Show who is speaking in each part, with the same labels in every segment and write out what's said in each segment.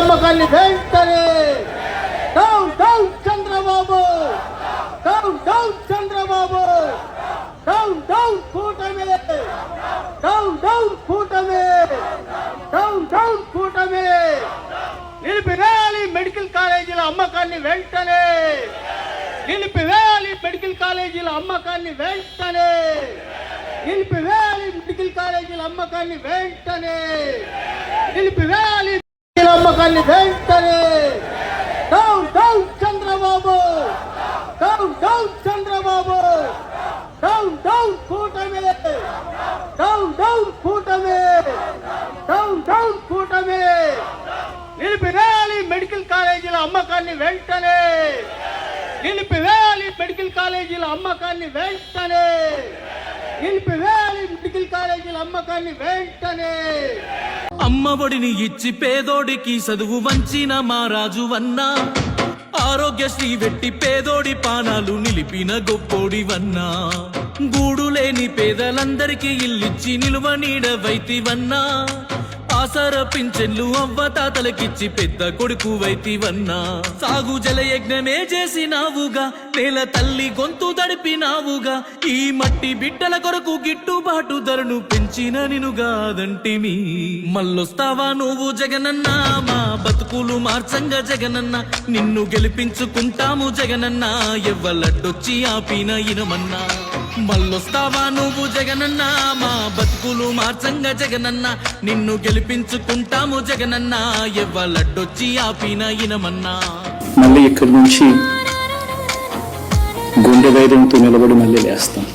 Speaker 1: అమ్మకాన్ని వెంటనే down down Chandrababu, down down Chandrababu, down down కూటమి, డౌన్ డౌన్ కూటమి, డౌన్ డౌన్ కూటమి. నిలిపివేయాలి మెడికల్ కాలేజీల అమ్మకాన్ని వెంటనే, నిలిపివేయాలి మెడికల్ కాలేజీల అమ్మకాన్ని వెంటనే, నిలిపివేయాలి మెడికల్ కాలేజీల అమ్మకాన్ని వెంటనే, నిలిపివేయాలి అమ్మకాన్ని వెంటనే. Down down Chandrababu, down down Chandrababu, down down కూటమి, డౌన్ డౌన్ కూటమి, డౌన్ డౌన్ కూటమి. నిలిపివేయాలి మెడికల్ కాలేజీల అమ్మకాన్ని వెంటనే, నిలిపివేయాలి మెడికల్ కాలేజీల అమ్మకాన్ని వెంటనే, నిలిపివేయాలి మెడికల్ కాలేజీల అమ్మకాన్ని వెంటనే.
Speaker 2: అమ్మ ఒడిని ఇచ్చి పేదోడికి చదువు వంచిన మా రాజువన్నా, ఆరోగ్యశ్రీ వెట్టి పేదోడి పానాలు నిలిపిన గొప్పోడివన్నా, గూడు లేని పేదలందరికీ ఇల్లిచ్చి నిలువ నీడవైతివన్నా, ఆసర పింఛన్లు అవ్వ తాతలకిచ్చి పెద్ద కొడుకు వైతివన్నా, సాగు జలయజ్ఞమే చేసినావుగా, నేల తల్లి గొంతు దడిపినావుగా, ఈ మట్టి బిడ్డల కొరకు గిట్టుబాటు ధరను పెంచిన నినుగాదంటిమి. మళ్ళొస్తావా నువ్వు జగనన్న, మా బతుకులు మార్చంగా జగనన్న, నిన్ను గెలిపించుకుంటాము జగనన్న, ఎవ్వలడ్డొచ్చి ఆపిన ఇనమన్నా. మళ్ళొస్తావా నువ్వు జగనన్న, మా బతుకులు మార్చంగా జగనన్న, నిన్ను గెలిపించుకుంటాము జగనన్న, ఎవ్వలడ్డొచ్చి ఆపిన ఇనమన్నా.
Speaker 3: మళ్ళీ ఇక్కడి నుంచి గుండె ధైర్యంతో నిలబడి మళ్ళీ లేస్తాం.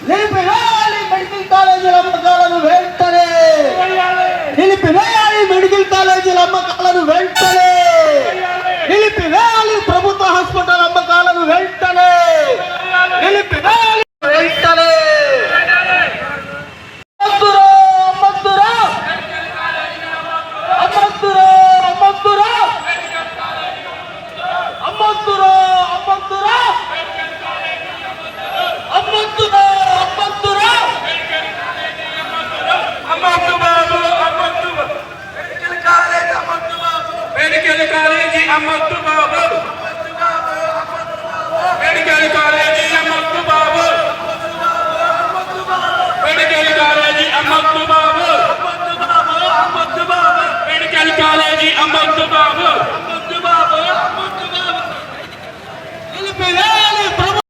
Speaker 1: నిలిపివేయాలి మెడికల్ కాలేజీల అమ్మకాలను వెంటనే, నిలిపివేయాలి మెడికల్ కాలేజీల అమ్మకాలను వెంటనే, నిలిపివేయాలి ప్రభుత్వ హాస్పిటల్ అమ్మకాలను వెంటనే, నిలిపివేయాలి వెంటనే. అమ్మద్దురా అమ్మద్దురా అమ్మద్దురా అమ్మద్దురా అమ్మద్దురా అమ్మద్దురా అమ్మద్దురా
Speaker 4: అమ్మద్దు బాబు, అమ్మద్దు మెడికల్ కాలేజీ అమ్మద్దు బాబు, మెడికల్ కాలేజీ అమ్మద్దు బాబు.